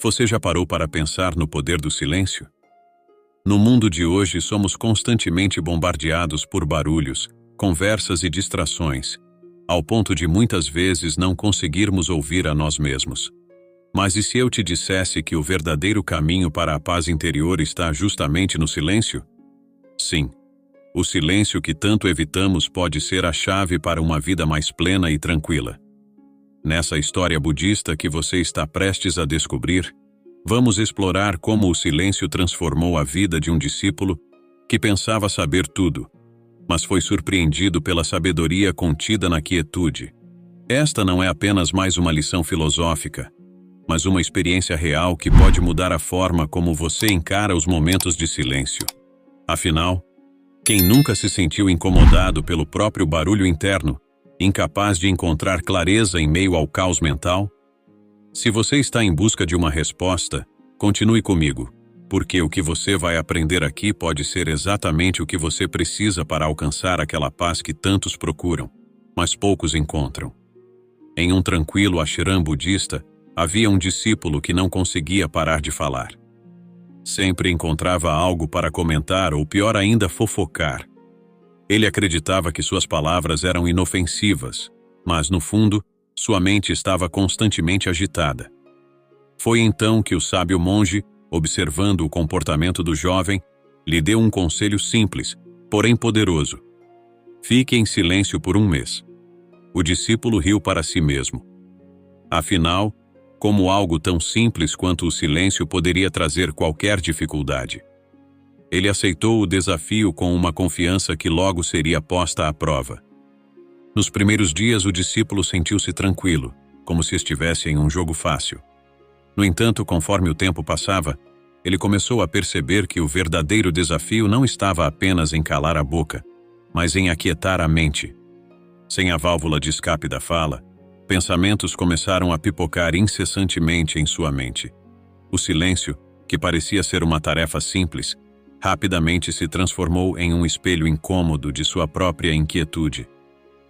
Você já parou para pensar no poder do silêncio? No mundo de hoje, somos constantemente bombardeados por barulhos, conversas e distrações, ao ponto de muitas vezes não conseguirmos ouvir a nós mesmos. Mas e se eu te dissesse que o verdadeiro caminho para a paz interior está justamente no silêncio? Sim, o silêncio que tanto evitamos pode ser a chave para uma vida mais plena e tranquila. Nessa história budista que você está prestes a descobrir, vamos explorar como o silêncio transformou a vida de um discípulo que pensava saber tudo, mas foi surpreendido pela sabedoria contida na quietude. Esta não é apenas mais uma lição filosófica, mas uma experiência real que pode mudar a forma como você encara os momentos de silêncio. Afinal, quem nunca se sentiu incomodado pelo próprio barulho interno, incapaz de encontrar clareza em meio ao caos mental? Se você está em busca de uma resposta, continue comigo, porque o que você vai aprender aqui pode ser exatamente o que você precisa para alcançar aquela paz que tantos procuram, mas poucos encontram. Em um tranquilo ashram budista, havia um discípulo que não conseguia parar de falar. Sempre encontrava algo para comentar ou, pior ainda, fofocar. Ele acreditava que suas palavras eram inofensivas, mas, no fundo, sua mente estava constantemente agitada. Foi então que o sábio monge, observando o comportamento do jovem, lhe deu um conselho simples, porém poderoso. Fique em silêncio por 1 mês. O discípulo riu para si mesmo. Afinal, como algo tão simples quanto o silêncio poderia trazer qualquer dificuldade? Ele aceitou o desafio com uma confiança que logo seria posta à prova. Nos primeiros dias, o discípulo sentiu-se tranquilo, como se estivesse em um jogo fácil. No entanto, conforme o tempo passava, ele começou a perceber que o verdadeiro desafio não estava apenas em calar a boca, mas em aquietar a mente. Sem a válvula de escape da fala, pensamentos começaram a pipocar incessantemente em sua mente. O silêncio, que parecia ser uma tarefa simples, rapidamente se transformou em um espelho incômodo de sua própria inquietude.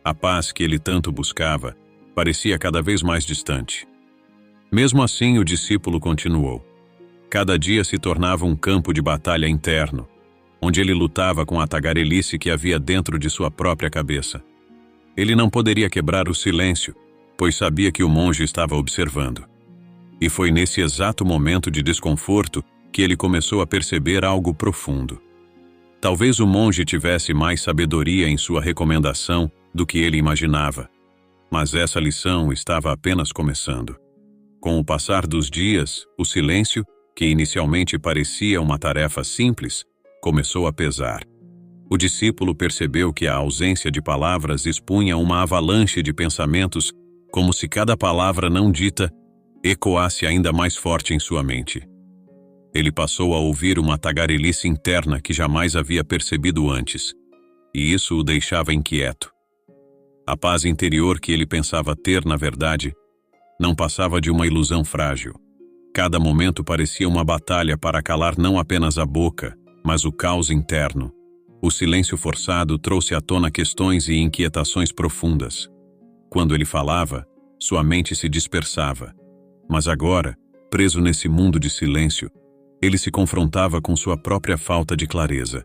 A paz que ele tanto buscava parecia cada vez mais distante. Mesmo assim, o discípulo continuou. Cada dia se tornava um campo de batalha interno, onde ele lutava com a tagarelice que havia dentro de sua própria cabeça. Ele não poderia quebrar o silêncio, pois sabia que o monge estava observando. E foi nesse exato momento de desconforto que ele começou a perceber algo profundo. Talvez o monge tivesse mais sabedoria em sua recomendação do que ele imaginava, mas essa lição estava apenas começando. Com o passar dos dias, o silêncio, que inicialmente parecia uma tarefa simples, começou a pesar. O discípulo percebeu que a ausência de palavras expunha uma avalanche de pensamentos, como se cada palavra não dita ecoasse ainda mais forte em sua mente. Ele passou a ouvir uma tagarelice interna que jamais havia percebido antes, e isso o deixava inquieto. A paz interior que ele pensava ter, na verdade, não passava de uma ilusão frágil. Cada momento parecia uma batalha para calar não apenas a boca, mas o caos interno. O silêncio forçado trouxe à tona questões e inquietações profundas. Quando ele falava, sua mente se dispersava. Mas agora, preso nesse mundo de silêncio, ele se confrontava com sua própria falta de clareza.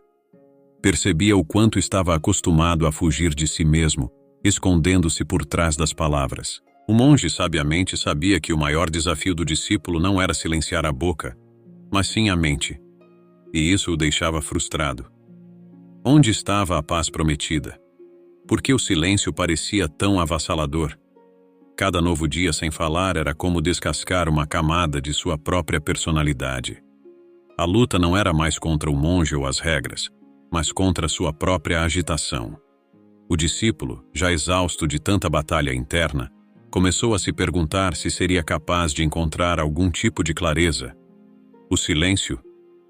Percebia o quanto estava acostumado a fugir de si mesmo, escondendo-se por trás das palavras. O monge sabiamente sabia que o maior desafio do discípulo não era silenciar a boca, mas sim a mente. E isso o deixava frustrado. Onde estava a paz prometida? Por que o silêncio parecia tão avassalador? Cada novo dia sem falar era como descascar uma camada de sua própria personalidade. A luta não era mais contra o monge ou as regras, mas contra sua própria agitação. O discípulo, já exausto de tanta batalha interna, começou a se perguntar se seria capaz de encontrar algum tipo de clareza. O silêncio,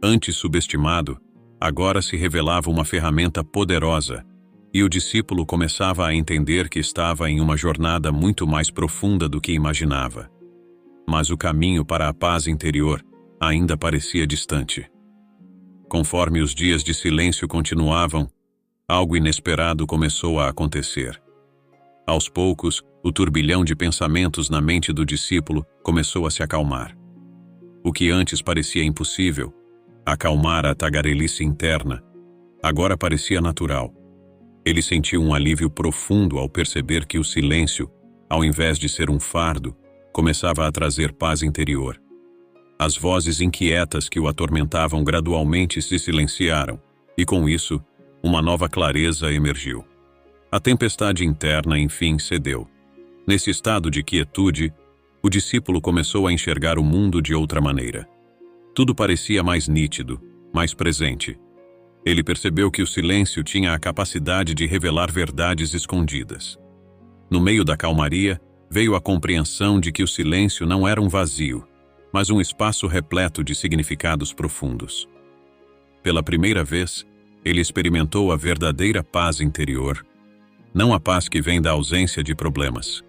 antes subestimado, agora se revelava uma ferramenta poderosa, e o discípulo começava a entender que estava em uma jornada muito mais profunda do que imaginava. Mas o caminho para a paz interior ainda parecia distante. Conforme os dias de silêncio continuavam, algo inesperado começou a acontecer. Aos poucos, o turbilhão de pensamentos na mente do discípulo começou a se acalmar. O que antes parecia impossível, acalmar a tagarelice interna, agora parecia natural. Ele sentiu um alívio profundo ao perceber que o silêncio, ao invés de ser um fardo, começava a trazer paz interior. As vozes inquietas que o atormentavam gradualmente se silenciaram, e com isso, uma nova clareza emergiu. A tempestade interna, enfim, cedeu. Nesse estado de quietude, o discípulo começou a enxergar o mundo de outra maneira. Tudo parecia mais nítido, mais presente. Ele percebeu que o silêncio tinha a capacidade de revelar verdades escondidas. No meio da calmaria, veio a compreensão de que o silêncio não era um vazio, mas um espaço repleto de significados profundos. Pela primeira vez, ele experimentou a verdadeira paz interior, não a paz que vem da ausência de problemas,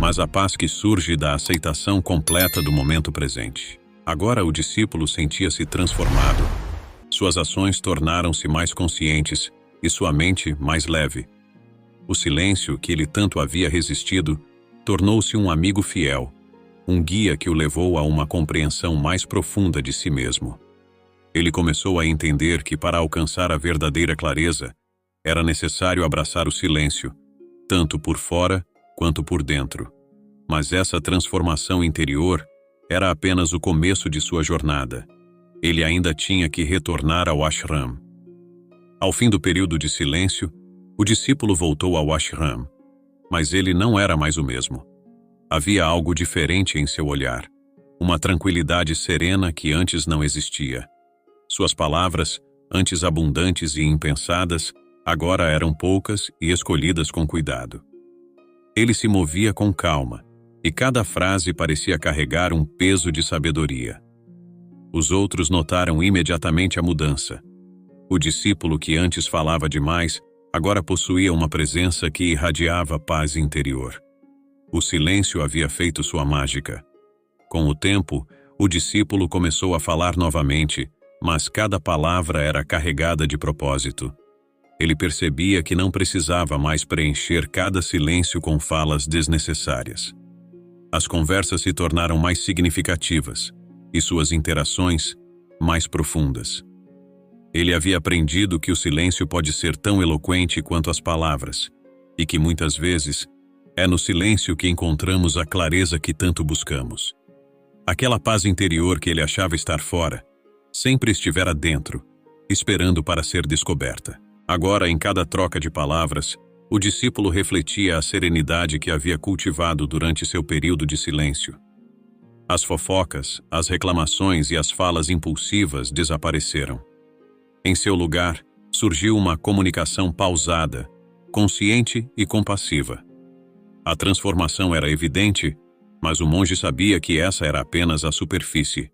mas a paz que surge da aceitação completa do momento presente. Agora o discípulo sentia-se transformado. Suas ações tornaram-se mais conscientes e sua mente mais leve. O silêncio que ele tanto havia resistido tornou-se um amigo fiel, um guia que o levou a uma compreensão mais profunda de si mesmo. Ele começou a entender que para alcançar a verdadeira clareza, era necessário abraçar o silêncio, tanto por fora quanto por dentro. Mas essa transformação interior era apenas o começo de sua jornada. Ele ainda tinha que retornar ao ashram. Ao fim do período de silêncio, o discípulo voltou ao ashram, mas ele não era mais o mesmo. Havia algo diferente em seu olhar, uma tranquilidade serena que antes não existia. Suas palavras, antes abundantes e impensadas, agora eram poucas e escolhidas com cuidado. Ele se movia com calma, e cada frase parecia carregar um peso de sabedoria. Os outros notaram imediatamente a mudança. O discípulo que antes falava demais, agora possuía uma presença que irradiava paz interior. O silêncio havia feito sua mágica. Com o tempo, o discípulo começou a falar novamente, mas cada palavra era carregada de propósito. Ele percebia que não precisava mais preencher cada silêncio com falas desnecessárias. As conversas se tornaram mais significativas, e suas interações mais profundas. Ele havia aprendido que o silêncio pode ser tão eloquente quanto as palavras, e que muitas vezes é no silêncio que encontramos a clareza que tanto buscamos. Aquela paz interior que ele achava estar fora, sempre estivera dentro, esperando para ser descoberta. Agora, em cada troca de palavras, o discípulo refletia a serenidade que havia cultivado durante seu período de silêncio. As fofocas, as reclamações e as falas impulsivas desapareceram. Em seu lugar, surgiu uma comunicação pausada, consciente e compassiva. A transformação era evidente, mas o monge sabia que essa era apenas a superfície.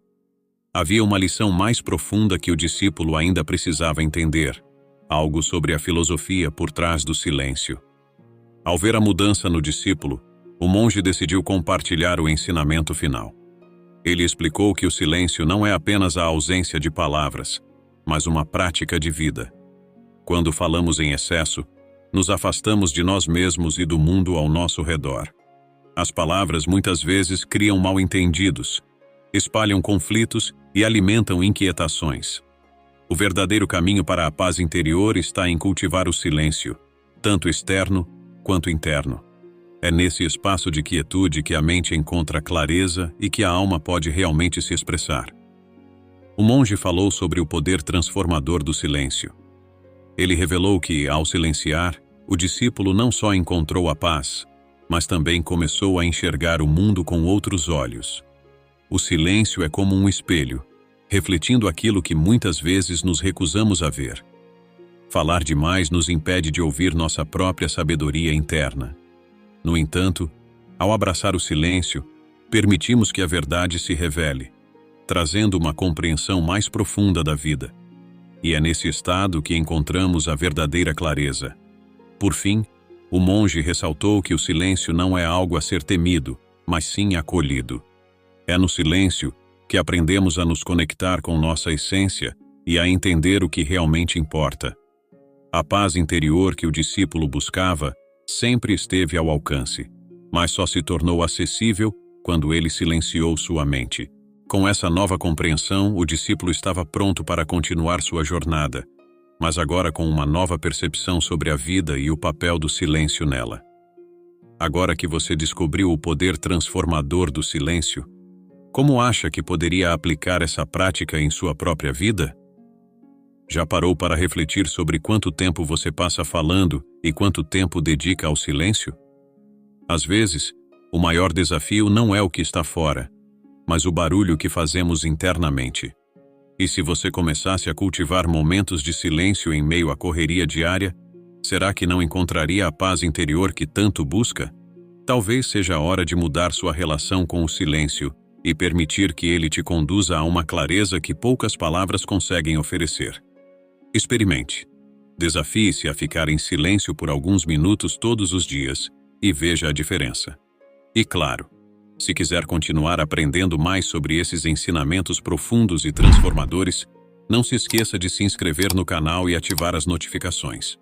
Havia uma lição mais profunda que o discípulo ainda precisava entender, algo sobre a filosofia por trás do silêncio. Ao ver a mudança no discípulo, o monge decidiu compartilhar o ensinamento final. Ele explicou que o silêncio não é apenas a ausência de palavras, mas uma prática de vida. Quando falamos em excesso, nos afastamos de nós mesmos e do mundo ao nosso redor. As palavras muitas vezes criam mal-entendidos, espalham conflitos e alimentam inquietações. O verdadeiro caminho para a paz interior está em cultivar o silêncio, tanto externo quanto interno. É nesse espaço de quietude que a mente encontra clareza e que a alma pode realmente se expressar. O monge falou sobre o poder transformador do silêncio. Ele revelou que, ao silenciar, o discípulo não só encontrou a paz, mas também começou a enxergar o mundo com outros olhos. O silêncio é como um espelho, refletindo aquilo que muitas vezes nos recusamos a ver. Falar demais nos impede de ouvir nossa própria sabedoria interna. No entanto, ao abraçar o silêncio, permitimos que a verdade se revele, trazendo uma compreensão mais profunda da vida. E é nesse estado que encontramos a verdadeira clareza. Por fim, o monge ressaltou que o silêncio não é algo a ser temido, mas sim acolhido. É no silêncio que aprendemos a nos conectar com nossa essência e a entender o que realmente importa. A paz interior que o discípulo buscava sempre esteve ao alcance, mas só se tornou acessível quando ele silenciou sua mente. Com essa nova compreensão, o discípulo estava pronto para continuar sua jornada, mas agora com uma nova percepção sobre a vida e o papel do silêncio nela. Agora que você descobriu o poder transformador do silêncio, como acha que poderia aplicar essa prática em sua própria vida? Já parou para refletir sobre quanto tempo você passa falando e quanto tempo dedica ao silêncio? Às vezes, o maior desafio não é o que está fora, mas o barulho que fazemos internamente. E se você começasse a cultivar momentos de silêncio em meio à correria diária, será que não encontraria a paz interior que tanto busca? Talvez seja a hora de mudar sua relação com o silêncio e permitir que ele te conduza a uma clareza que poucas palavras conseguem oferecer. Experimente. Desafie-se a ficar em silêncio por alguns minutos todos os dias e veja a diferença. E claro, se quiser continuar aprendendo mais sobre esses ensinamentos profundos e transformadores, não se esqueça de se inscrever no canal e ativar as notificações.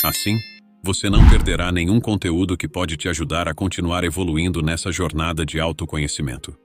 Assim, você não perderá nenhum conteúdo que pode te ajudar a continuar evoluindo nessa jornada de autoconhecimento.